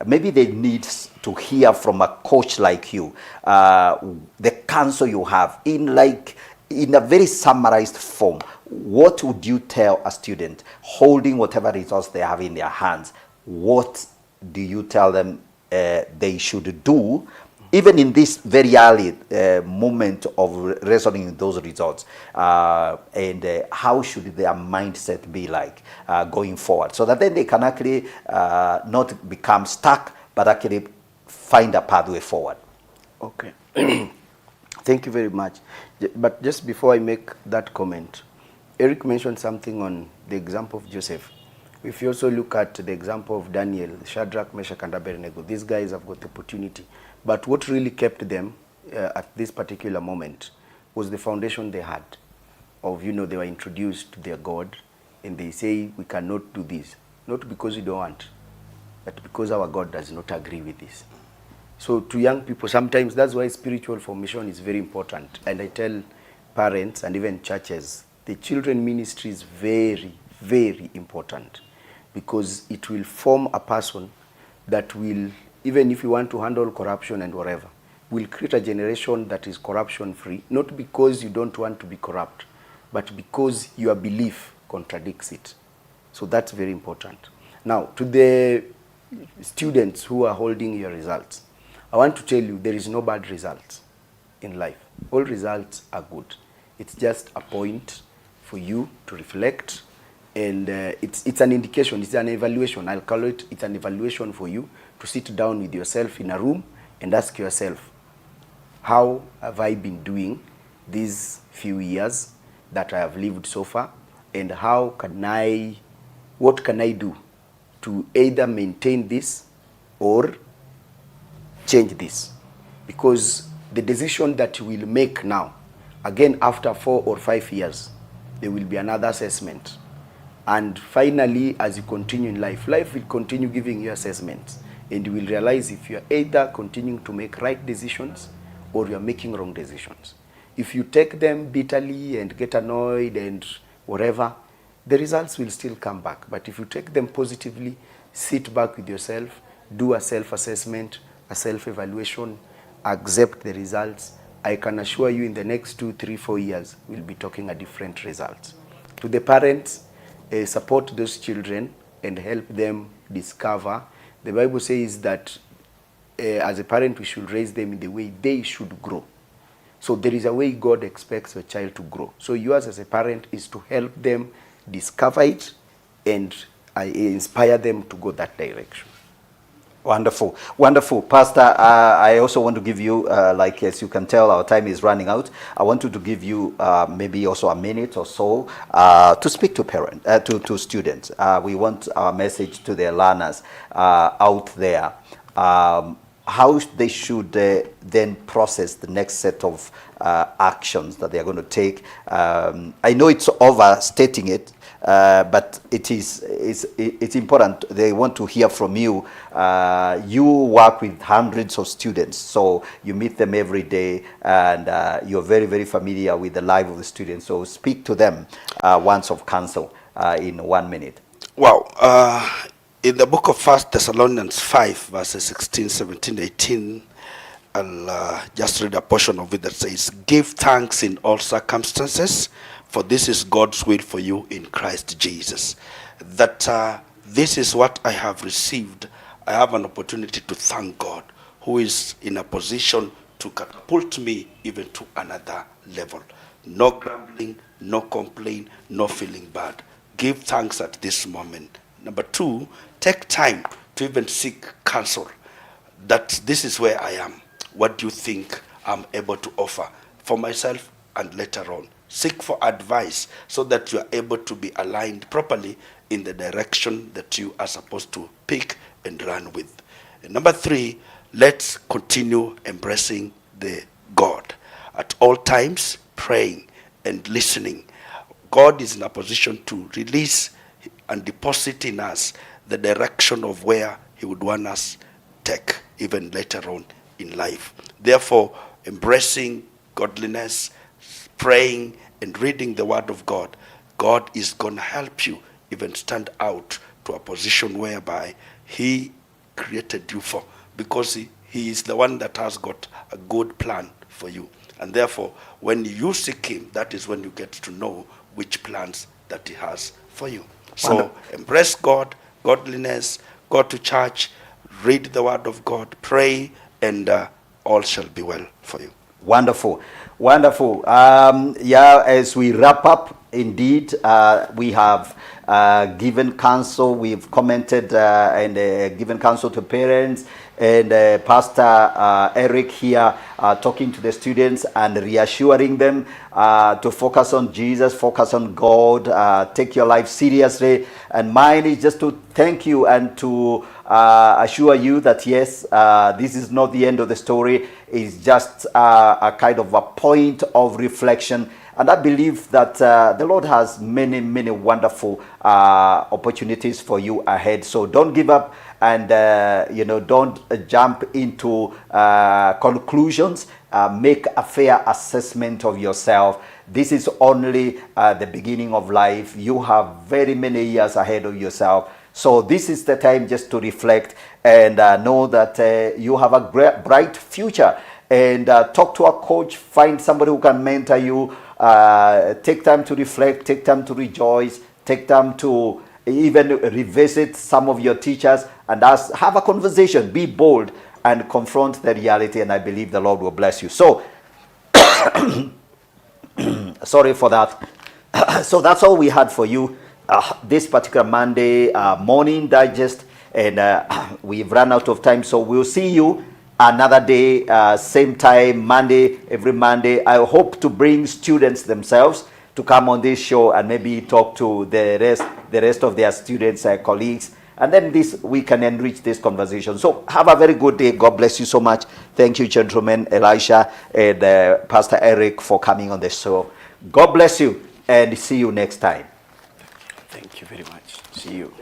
maybe they need to hear from a coach like you, the counsel you have in a very summarized form. What would you tell a student holding whatever results they have in their hands? What do you tell them they should do, even in this very early moment of reasoning with those results, and how should their mindset be like going forward, so that then they can actually not become stuck, but actually find a pathway forward? Okay. Thank you very much. But just before I make that comment, Eric mentioned something on the example of Joseph. If you also look at the example of Daniel, Shadrach, Meshach, and Abednego, these guys have got the opportunity. But what really kept them at this particular moment was the foundation they had of, you know, they were introduced to their God, and they say, we cannot do this. Not because we don't want, but because our God does not agree with this. So to young people, sometimes that's why spiritual formation is very important. And I tell parents and even churches, the children ministry is very, very important, because it will form a person that will, even if you want to handle corruption and whatever, will create a generation that is corruption free, not because you don't want to be corrupt, but because your belief contradicts it. So that's very important. Now, to the students who are holding your results, I want to tell you there is no bad results in life. All results are good. It's just a point for you to reflect, and it's an indication, it's an evaluation. I'll call it, it's an evaluation for you to sit down with yourself in a room and ask yourself, how have I been doing these few years that I have lived so far, and what can I do to either maintain this or change this? Because the decision that you will make now, again after 4 or 5 years, there will be another assessment. And finally, as you continue in life, life will continue giving you assessments, and you will realize if you are either continuing to make right decisions or you are making wrong decisions. If you take them bitterly and get annoyed and whatever, the results will still come back. But if you take them positively, sit back with yourself, do a self-assessment, a self-evaluation, accept the results, I can assure you in the next 2, 3, 4 years, we'll be talking a different result. To the parents, support those children and help them discover. The Bible says that as a parent, we should raise them in the way they should grow. So there is a way God expects a child to grow. So yours as a parent is to help them discover it and inspire them to go that direction. Wonderful, wonderful. Pastor, I also want to give you, like as you can tell, our time is running out. I want to give you maybe also a minute or so to speak to parents, to students. We want our message to their learners out there. How they should then process the next set of actions that they are going to take. I know it's overstating it, but it's important. They want to hear from you. You work with hundreds of students, so you meet them every day, and you're very, very familiar with the life of the students. So speak to them once of counsel in 1 minute. Wow. In the book of 1 Thessalonians 5, verses 16, 17, 18, I'll just read a portion of it that says, "Give thanks in all circumstances, for this is God's will for you in Christ Jesus." That this is what I have received. I have an opportunity to thank God, who is in a position to catapult me even to another level. No grumbling, no complaint, no feeling bad. Give thanks at this moment. Number 2, take time to even seek counsel. That this is where I am. What do you think I'm able to offer for myself and later on? Seek for advice so that you are able to be aligned properly in the direction that you are supposed to pick and run with. And number 3, let's continue embracing the God. At all times, praying and listening. God is in a position to release and deposit in us the direction of where he would want us to take even later on in life. Therefore, embracing godliness, praying and reading the word of God, God is going to help you even stand out to a position whereby he created you for, because he is the one that has got a good plan for you. And therefore, when you seek him, that is when you get to know which plans that he has for you. So embrace God, godliness, go to church, read the word of God, pray, and all shall be well for you. Wonderful, wonderful. As we wrap up, indeed, we have given counsel, we've commented and given counsel to parents, and Pastor Eric here talking to the students and reassuring them to focus on Jesus, focus on God, take your life seriously. And mine is just to thank you and to assure you that yes, this is not the end of the story. It's just a kind of a point of reflection. And I believe that the Lord has many, many wonderful opportunities for you ahead. So don't give up, and don't jump into conclusions. Make a fair assessment of yourself. This is only the beginning of life. You have very many years ahead of yourself. So this is the time just to reflect and know that you have a bright future. And talk to a coach, find somebody who can mentor you. Take time to reflect, take time to rejoice, take time to even revisit some of your teachers and have a conversation. Be bold and confront the reality, and I believe the Lord will bless you. So, sorry for that. So that's all we had for you this particular Monday morning digest, and we've run out of time, so we'll see you another day, same time, Monday, every Monday. I hope to bring students themselves to come on this show and maybe talk to the rest of their students, colleagues, and then we can enrich this conversation. So have a very good day. God bless you so much. Thank you, gentlemen, Elisha and Pastor Eric, for coming on the show. God bless you, and see you next time. Thank you very much. See you.